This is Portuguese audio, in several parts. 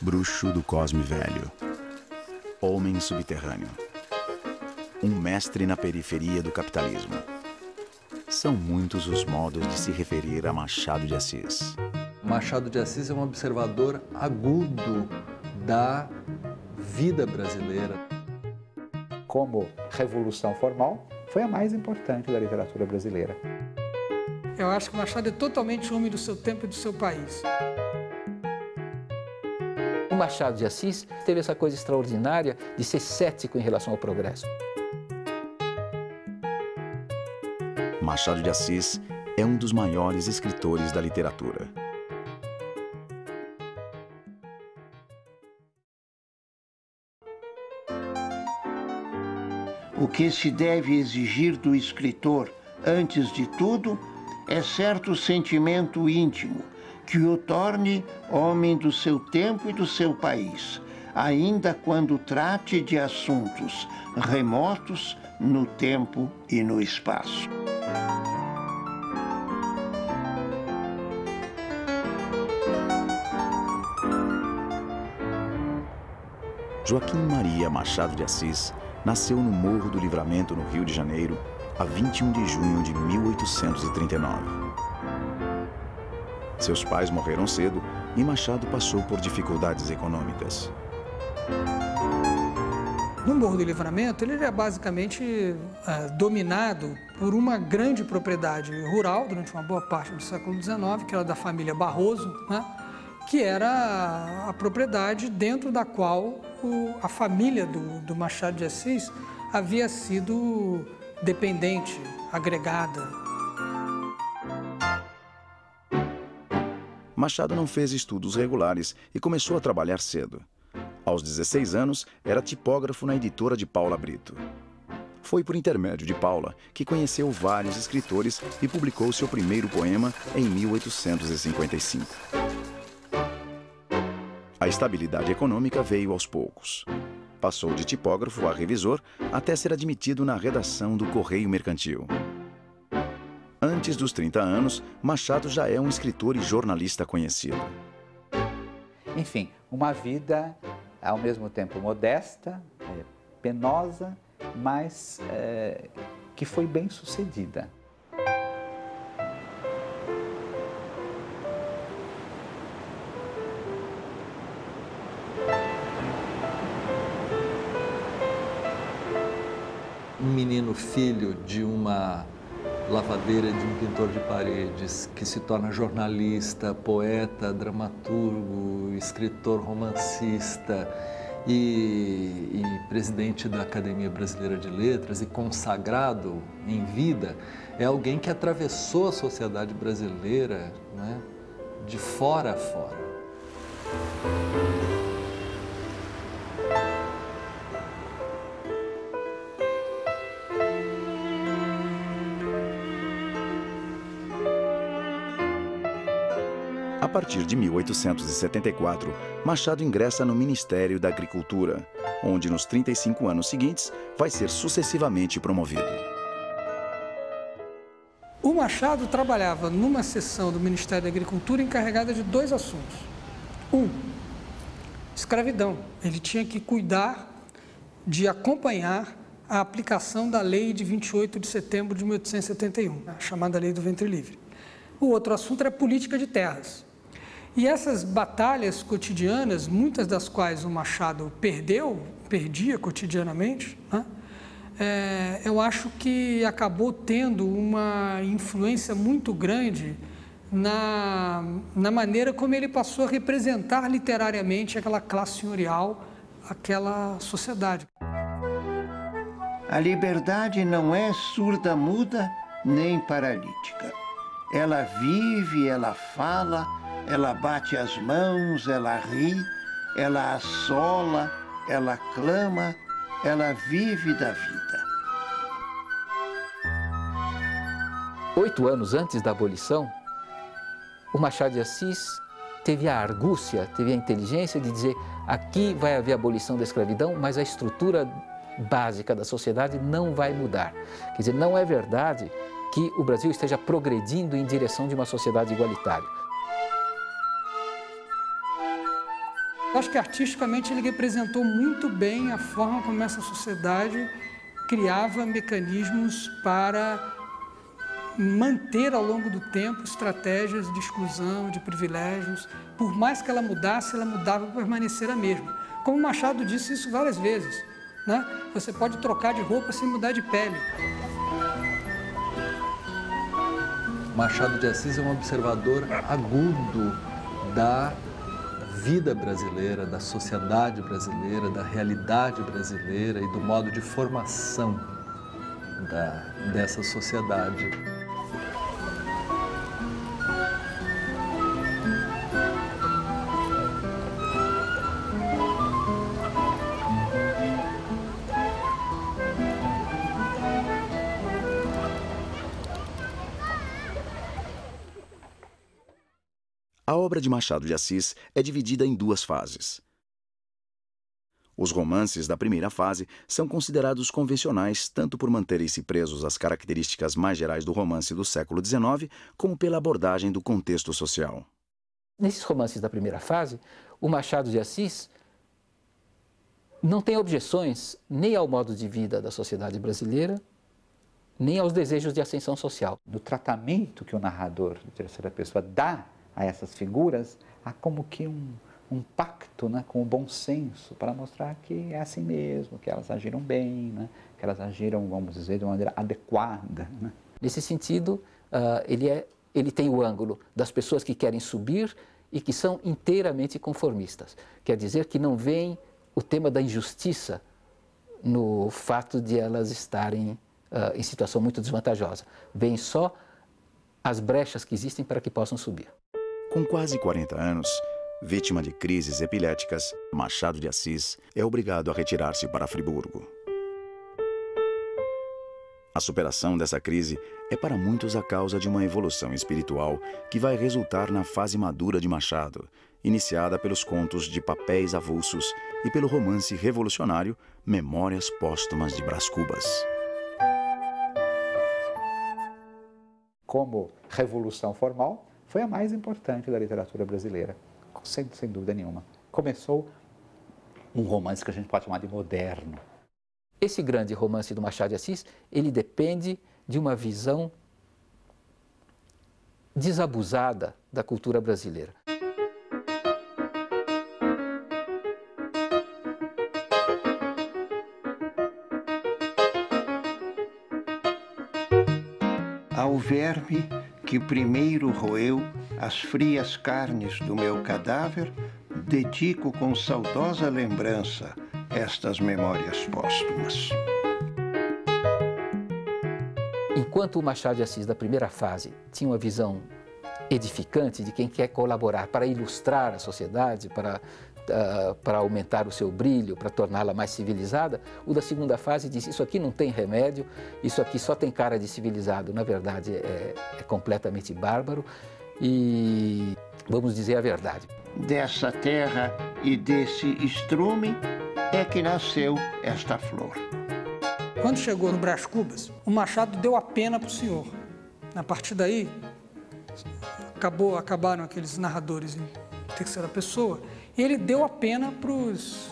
Bruxo do Cosme Velho. Homem subterrâneo. Um mestre na periferia do capitalismo. São muitos os modos de se referir a Machado de Assis. Machado de Assis é um observador agudo da vida brasileira. Como revolução formal, foi a mais importante da literatura brasileira. Eu acho que Machado é totalmente homem do seu tempo e do seu país. O Machado de Assis teve essa coisa extraordinária de ser cético em relação ao progresso. Machado de Assis é um dos maiores escritores da literatura. O que se deve exigir do escritor, antes de tudo, é certo sentimento íntimo, que o torne homem do seu tempo e do seu país, ainda quando trate de assuntos remotos no tempo e no espaço. Joaquim Maria Machado de Assis nasceu no Morro do Livramento, no Rio de Janeiro, a 21 de junho de 1839. Seus pais morreram cedo e Machado passou por dificuldades econômicas. No Morro do Livramento, ele era basicamente dominado por uma grande propriedade rural durante uma boa parte do século XIX, que era da família Barroso, né? Que era a propriedade dentro da qual a família do Machado de Assis havia sido dependente, agregada. Machado não fez estudos regulares e começou a trabalhar cedo. Aos 16 anos, era tipógrafo na editora de Paula Brito. Foi por intermédio de Paula que conheceu vários escritores e publicou seu primeiro poema em 1855. A estabilidade econômica veio aos poucos. Passou de tipógrafo a revisor até ser admitido na redação do Correio Mercantil. Antes dos 30 anos, Machado já é um escritor e jornalista conhecido. Enfim, uma vida ao mesmo tempo modesta, penosa, mas que foi bem sucedida. Um menino filho de uma lavadeira, de um pintor de paredes, que se torna jornalista, poeta, dramaturgo, escritor, romancista e presidente da Academia Brasileira de Letras e consagrado em vida, é alguém que atravessou a sociedade brasileira, né, de fora a fora. A partir de 1874, Machado ingressa no Ministério da Agricultura, onde nos 35 anos seguintes vai ser sucessivamente promovido. O Machado trabalhava numa seção do Ministério da Agricultura encarregada de dois assuntos. Um, escravidão. Ele tinha que cuidar de acompanhar a aplicação da lei de 28 de setembro de 1871, a chamada Lei do Ventre Livre. O outro assunto era política de terras. E essas batalhas cotidianas, muitas das quais o Machado perdia cotidianamente, né? Eu acho que acabou tendo uma influência muito grande na maneira como ele passou a representar literariamente aquela classe senhorial, aquela sociedade. A liberdade não é surda-muda nem paralítica. Ela vive, ela fala, ela bate as mãos, ela ri, ela assola, ela clama, ela vive da vida. 8 anos antes da abolição, o Machado de Assis teve a argúcia, teve a inteligência de dizer: aqui vai haver abolição da escravidão, mas a estrutura básica da sociedade não vai mudar. Quer dizer, não é verdade que o Brasil esteja progredindo em direção de uma sociedade igualitária. Eu acho que artisticamente ele representou muito bem a forma como essa sociedade criava mecanismos para manter ao longo do tempo estratégias de exclusão, de privilégios. Por mais que ela mudasse, ela mudava para permanecer a mesma. Como Machado disse isso várias vezes, né? Você pode trocar de roupa sem mudar de pele. Machado de Assis é um observador agudo da vida brasileira, da sociedade brasileira, da realidade brasileira e do modo de formação dessa sociedade. A obra de Machado de Assis é dividida em duas fases. Os romances da primeira fase são considerados convencionais tanto por manterem-se presos às características mais gerais do romance do século XIX, como pela abordagem do contexto social. Nesses romances da primeira fase, o Machado de Assis não tem objeções nem ao modo de vida da sociedade brasileira, nem aos desejos de ascensão social. No tratamento que o narrador de terceira pessoa dá a essas figuras, há como que um pacto, né, com o bom senso, para mostrar que é assim mesmo, que elas agiram bem, né, que elas agiram, vamos dizer, de uma maneira adequada. Né? Nesse sentido, ele tem o ângulo das pessoas que querem subir e que são inteiramente conformistas. Quer dizer que não veem o tema da injustiça no fato de elas estarem em situação muito desvantajosa. Veem só as brechas que existem para que possam subir. Com quase 40 anos, vítima de crises epiléticas, Machado de Assis é obrigado a retirar-se para Friburgo. A superação dessa crise é para muitos a causa de uma evolução espiritual que vai resultar na fase madura de Machado, iniciada pelos contos de papéis avulsos e pelo romance revolucionário Memórias Póstumas de Brás Cubas. Como revolução formal, foi a mais importante da literatura brasileira, sem dúvida nenhuma. Começou um romance que a gente pode chamar de moderno. Esse grande romance do Machado de Assis, ele depende de uma visão desabusada da cultura brasileira. Ao verme que primeiro roeu as frias carnes do meu cadáver, dedico com saudosa lembrança estas memórias póstumas. Enquanto o Machado de Assis, da primeira fase, tinha uma visão edificante de quem quer colaborar para ilustrar a sociedade, para aumentar o seu brilho, para torná-la mais civilizada, o da segunda fase diz: isso aqui não tem remédio, isso aqui só tem cara de civilizado, na verdade é completamente bárbaro e vamos dizer a verdade. Dessa terra e desse estrume é que nasceu esta flor. Quando chegou no Brás Cubas, o Machado deu a pena para o senhor. A partir daí, acabaram aqueles narradores em terceira pessoa, e ele deu a pena para os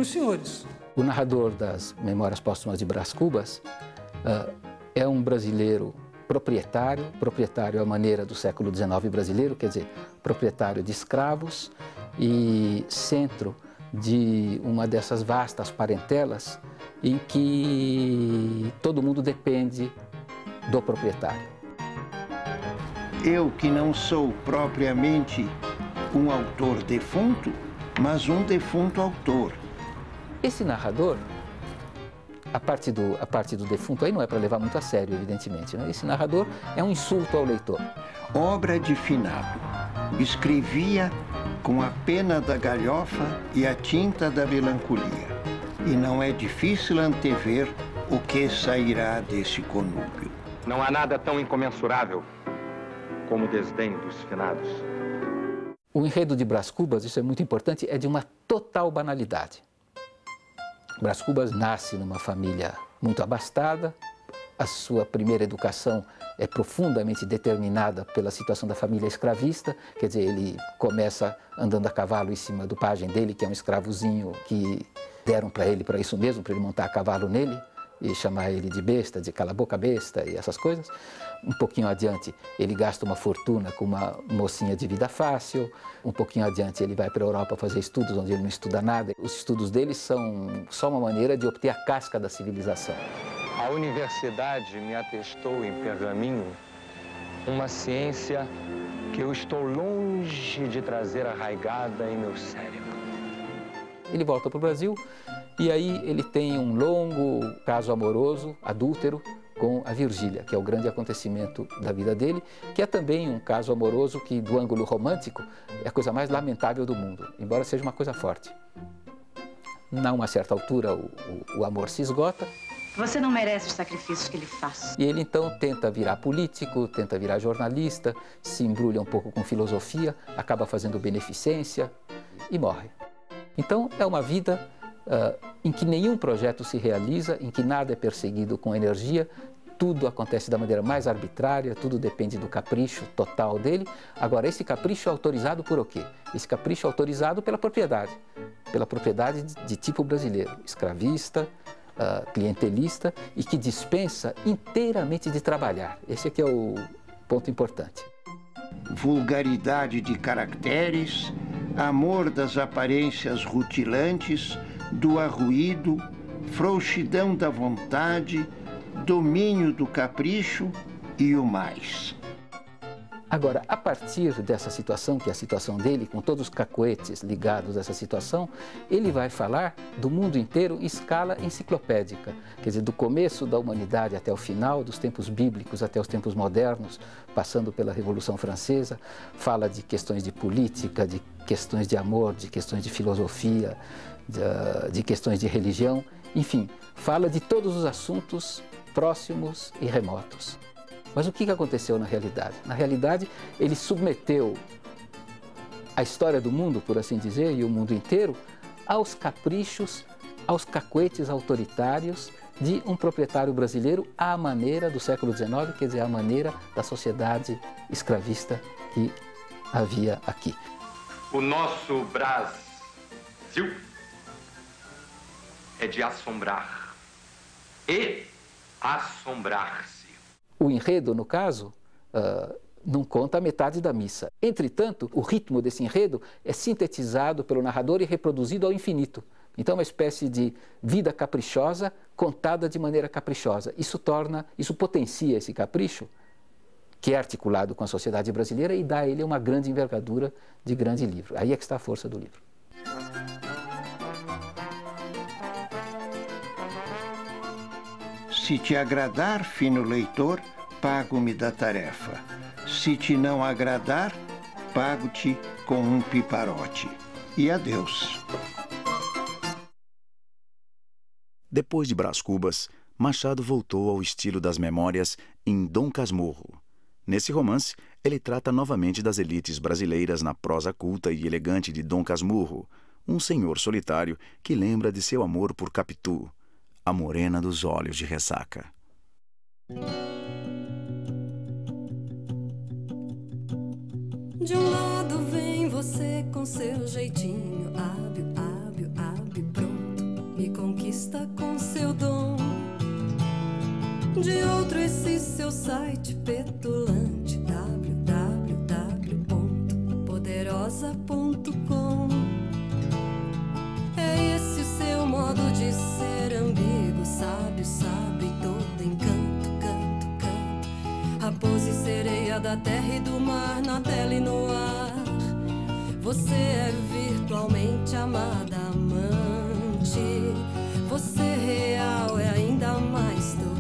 senhores. O narrador das Memórias Póstumas de Brás Cubas é um brasileiro proprietário à maneira do século XIX brasileiro, quer dizer, proprietário de escravos e centro de uma dessas vastas parentelas em que todo mundo depende do proprietário. Eu que não sou propriamente um autor defunto, mas um defunto autor. Esse narrador, a parte do defunto aí não é para levar muito a sério, evidentemente, né? Esse narrador é um insulto ao leitor. Obra de finado. Escrevia com a pena da galhofa e a tinta da melancolia. E não é difícil antever o que sairá desse conúbio. Não há nada tão incomensurável como o desdém dos finados. O enredo de Brás Cubas, isso é muito importante, é de uma total banalidade. Brás Cubas nasce numa família muito abastada, A sua primeira educação é profundamente determinada pela situação da família escravista, quer dizer, ele começa andando a cavalo em cima do pajem dele, que é um escravozinho que deram para ele para isso mesmo, para ele montar a cavalo nele e chamar ele de besta, de cala a boca besta e essas coisas. Um pouquinho adiante, ele gasta uma fortuna com uma mocinha de vida fácil. Um pouquinho adiante, ele vai para a Europa fazer estudos onde ele não estuda nada. Os estudos dele são só uma maneira de obter a casca da civilização. A universidade me atestou em pergaminho uma ciência que eu estou longe de trazer arraigada em meu cérebro. Ele volta para o Brasil e aí ele tem um longo caso amoroso, adúltero, com a Virgília, que é o grande acontecimento da vida dele, que é também um caso amoroso que, do ângulo romântico, é a coisa mais lamentável do mundo, embora seja uma coisa forte. A uma certa altura, o amor se esgota. Você não merece os sacrifícios que ele faz. E ele, então, tenta virar político, tenta virar jornalista, se embrulha um pouco com filosofia, acaba fazendo beneficência e morre. Então, é uma vida em que nenhum projeto se realiza, em que nada é perseguido com energia, tudo acontece da maneira mais arbitrária, tudo depende do capricho total dele. Agora, esse capricho é autorizado por o quê? Esse capricho é autorizado pela propriedade de tipo brasileiro, escravista, clientelista e que dispensa inteiramente de trabalhar. Esse aqui é o ponto importante. Vulgaridade de caracteres, amor das aparências rutilantes, do arruído, frouxidão da vontade, domínio do capricho e o mais. Agora, a partir dessa situação, que é a situação dele, com todos os cacoetes ligados a essa situação, ele vai falar do mundo inteiro em escala enciclopédica. Quer dizer, do começo da humanidade até o final, dos tempos bíblicos até os tempos modernos, passando pela Revolução Francesa, fala de questões de política, de questões de amor, de questões de filosofia, de questões de religião, enfim, fala de todos os assuntos próximos e remotos. Mas o que aconteceu na realidade? Na realidade, ele submeteu a história do mundo, por assim dizer, e o mundo inteiro, aos caprichos, aos cacoetes autoritários de um proprietário brasileiro à maneira do século XIX, quer dizer, à maneira da sociedade escravista que havia aqui. O nosso Brasil é de assombrar e assombrar-se. O enredo, no caso, não conta a metade da missa. Entretanto, o ritmo desse enredo é sintetizado pelo narrador e reproduzido ao infinito. Então, é uma espécie de vida caprichosa contada de maneira caprichosa. Isso potencia esse capricho, que é articulado com a sociedade brasileira e dá a ele uma grande envergadura de grande livro. Aí é que está a força do livro. Se te agradar, fino leitor, pago-me da tarefa. Se te não agradar, pago-te com um piparote. E adeus. Depois de Brás Cubas, Machado voltou ao estilo das memórias em Dom Casmurro. Nesse romance, ele trata novamente das elites brasileiras na prosa culta e elegante de Dom Casmurro, um senhor solitário que lembra de seu amor por Capitu, a morena dos olhos de ressaca. De um lado vem você com seu jeitinho hábil, hábil, hábil, pronto, me conquista com seu dom. De outro esse seu site petulante, www.poderosa.com. É esse o seu modo de ser ambíguo, sábio, sábio e todo encanto, canto, canto. Raposa e sereia da terra e do mar, na tela e no ar. Você é virtualmente amada, amante. Você real é ainda mais tocante.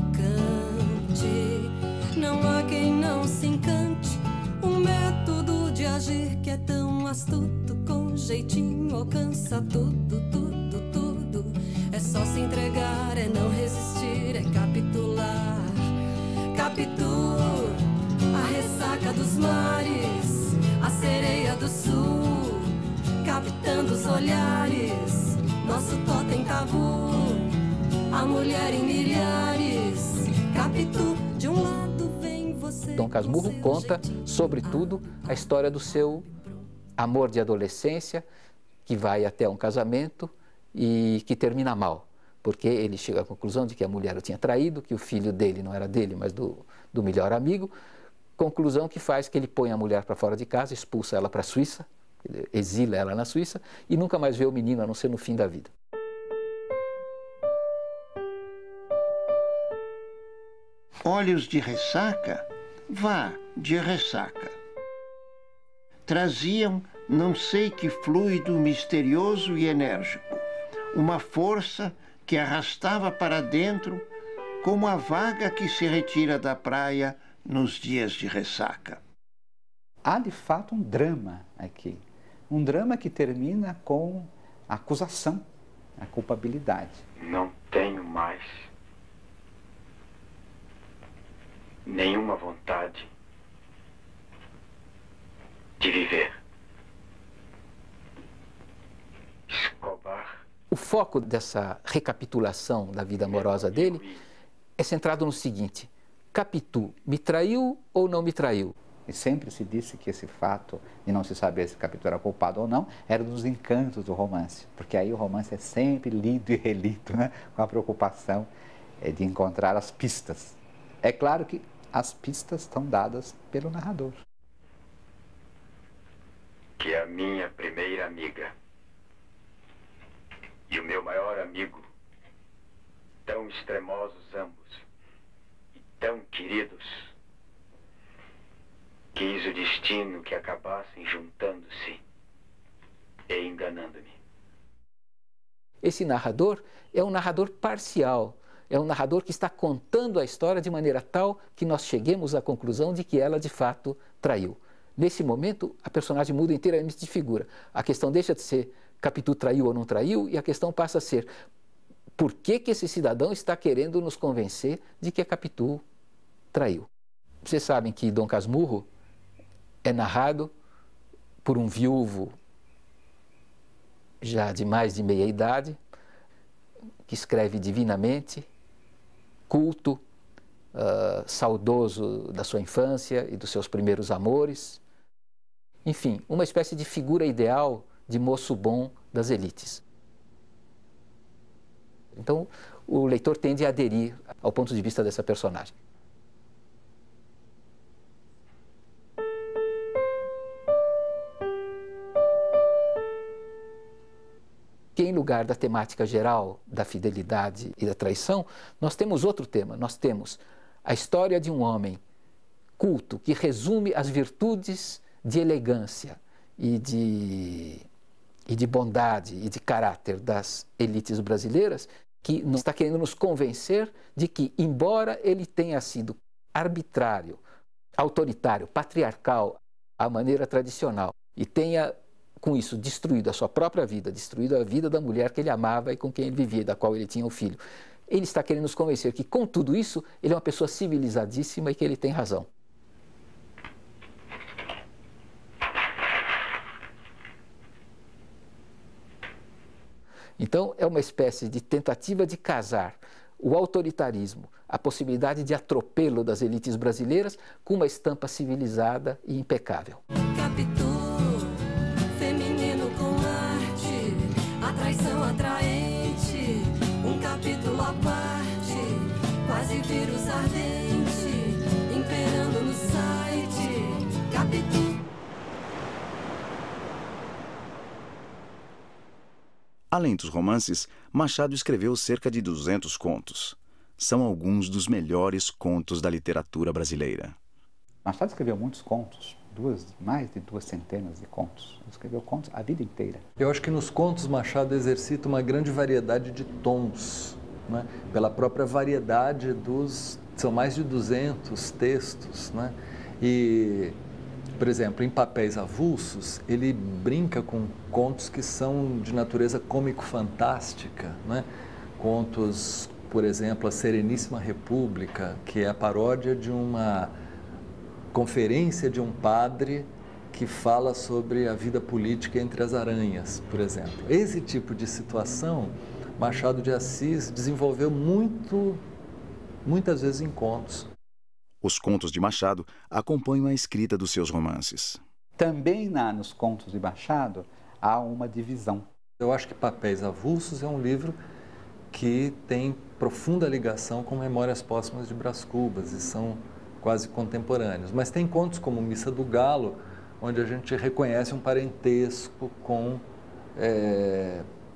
Não há quem não se encante. Um método de agir que é tão astuto, com jeitinho alcança tudo, tudo, tudo. É só se entregar, é não resistir, é capitular. Capitu, a ressaca dos mares, a sereia do sul, captando os olhares, nosso totem tabu, a mulher em milhares, Capitu, de um lado vem você. Dom Casmurro conta, sobretudo, a história do seu amor de adolescência, que vai até um casamento e que termina mal, porque ele chega à conclusão de que a mulher o tinha traído, que o filho dele não era dele, mas do melhor amigo, conclusão que faz que ele põe a mulher para fora de casa, expulsa ela para a Suíça, exila ela na Suíça e nunca mais vê o menino, a não ser no fim da vida. Olhos de ressaca? Vá, de ressaca. Traziam não sei que fluido misterioso e enérgico, uma força que arrastava para dentro como a vaga que se retira da praia nos dias de ressaca. Há, de fato, um drama aqui. Um drama que termina com a acusação, a culpabilidade. Não tenho mais nenhuma vontade de viver. Escobar. O foco dessa recapitulação da vida amorosa dele é centrado no seguinte: Capitu me traiu ou não me traiu? E sempre se disse que esse fato de não se saber se Capitu era culpado ou não era um dos encantos do romance, porque aí o romance é sempre lido e relido, né? Com a preocupação de encontrar as pistas. É claro que as pistas estão dadas pelo narrador. Que a minha primeira amiga e o meu maior amigo, tão extremosos ambos e tão queridos, quis o destino que acabassem juntando-se e enganando-me. Esse narrador é um narrador parcial, é um narrador que está contando a história de maneira tal que nós cheguemos à conclusão de que ela de fato traiu. Nesse momento, a personagem muda inteiramente de figura. A questão deixa de ser Capitu traiu ou não traiu e a questão passa a ser por que esse cidadão está querendo nos convencer de que a Capitu traiu. Vocês sabem que Dom Casmurro é narrado por um viúvo já de mais de meia idade, que escreve divinamente, culto, saudoso da sua infância e dos seus primeiros amores. Enfim, uma espécie de figura ideal de moço bom das elites. Então, o leitor tende a aderir ao ponto de vista dessa personagem. Que em lugar da temática geral da fidelidade e da traição, nós temos outro tema. Nós temos a história de um homem culto que resume as virtudes de elegância e de bondade e de caráter das elites brasileiras, que está querendo nos convencer de que, embora ele tenha sido arbitrário, autoritário, patriarcal, à maneira tradicional, e tenha com isso destruído a sua própria vida, destruído a vida da mulher que ele amava e com quem ele vivia, da qual ele tinha um filho. Ele está querendo nos convencer que, com tudo isso, ele é uma pessoa civilizadíssima e que ele tem razão. Então, é uma espécie de tentativa de casar o autoritarismo, a possibilidade de atropelo das elites brasileiras com uma estampa civilizada e impecável. Traição atraente, um capítulo à parte, quase vírus ardente, imperando no site, Capitu. Além dos romances, Machado escreveu cerca de 200 contos. São alguns dos melhores contos da literatura brasileira. Machado escreveu muitos contos. Mais de 2 centenas de contos. Ele escreveu contos a vida inteira. Eu acho que nos contos Machado exercita uma grande variedade de tons, né? Pela própria variedade dos... São mais de 200 textos, né? E, por exemplo, em Papéis Avulsos, ele brinca com contos que são de natureza cômico-fantástica, né? Contos, por exemplo, A Sereníssima República, que é a paródia de uma conferência de um padre que fala sobre a vida política entre as aranhas, por exemplo. Esse tipo de situação, Machado de Assis desenvolveu muito muitas vezes em contos. Os contos de Machado acompanham a escrita dos seus romances. Também nos contos de Machado há uma divisão. Eu acho que Papéis Avulsos é um livro que tem profunda ligação com Memórias Póstumas de Brás Cubas e são quase contemporâneos. Mas tem contos como Missa do Galo, onde a gente reconhece um parentesco com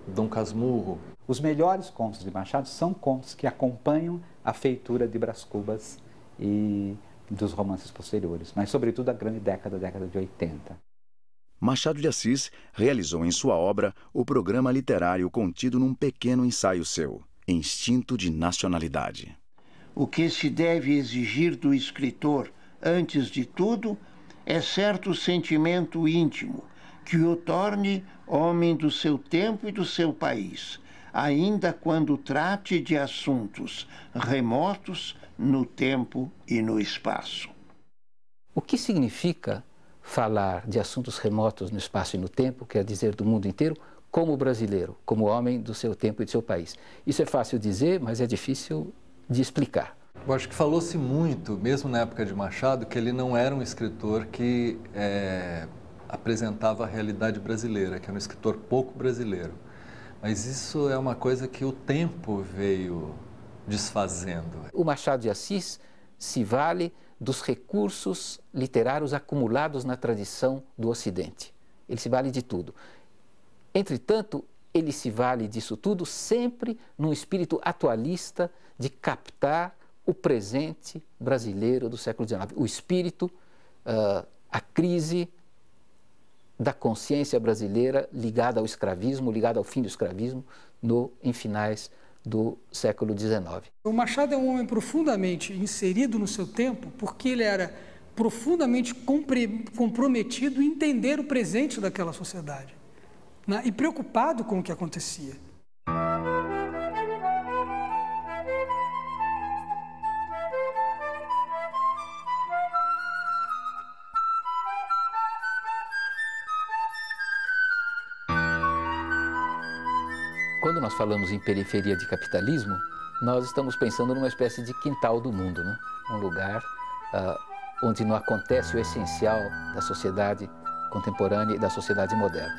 Dom Casmurro. Os melhores contos de Machado são contos que acompanham a feitura de Brás Cubas e dos romances posteriores, mas sobretudo a grande década de 80. Machado de Assis realizou em sua obra o programa literário contido num pequeno ensaio seu, Instinto de Nacionalidade. O que se deve exigir do escritor, antes de tudo, é certo sentimento íntimo, que o torne homem do seu tempo e do seu país, ainda quando trate de assuntos remotos no tempo e no espaço. O que significa falar de assuntos remotos no espaço e no tempo, quer dizer do mundo inteiro, como brasileiro, como homem do seu tempo e do seu país? Isso é fácil dizer, mas é difícil de explicar. Eu acho que falou-se muito, mesmo na época de Machado, que ele não era um escritor que apresentava a realidade brasileira, que era um escritor pouco brasileiro. Mas isso é uma coisa que o tempo veio desfazendo. O Machado de Assis se vale dos recursos literários acumulados na tradição do Ocidente. Ele se vale de tudo. Entretanto, ele se vale disso tudo sempre num espírito atualista de captar o presente brasileiro do século XIX. O espírito, a crise da consciência brasileira ligada ao escravismo, ligada ao fim do escravismo em finais do século XIX. O Machado é um homem profundamente inserido no seu tempo, porque ele era profundamente comprometido em entender o presente daquela sociedade, né? E preocupado com o que acontecia. Quando nós falamos em periferia de capitalismo, nós estamos pensando numa espécie de quintal do mundo, né? Um lugar onde não acontece o essencial da sociedade contemporânea e da sociedade moderna.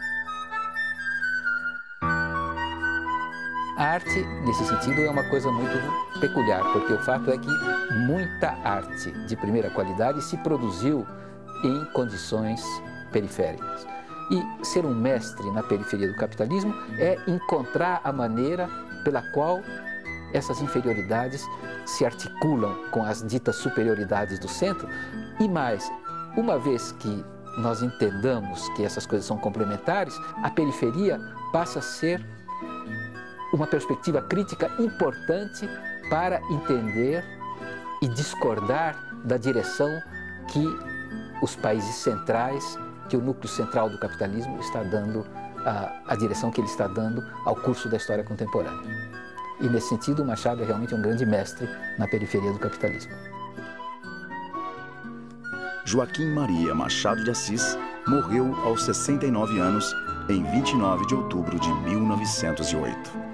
A arte, nesse sentido, é uma coisa muito peculiar, porque o fato é que muita arte de primeira qualidade se produziu em condições periféricas. E ser um mestre na periferia do capitalismo é encontrar a maneira pela qual essas inferioridades se articulam com as ditas superioridades do centro. E mais, uma vez que nós entendamos que essas coisas são complementares, a periferia passa a ser uma perspectiva crítica importante para entender e discordar da direção que os países centrais, que o núcleo central do capitalismo está dando, a direção que ele está dando ao curso da história contemporânea. E, nesse sentido, o Machado é realmente um grande mestre na periferia do capitalismo. Joaquim Maria Machado de Assis morreu aos 69 anos, em 29 de outubro de 1908.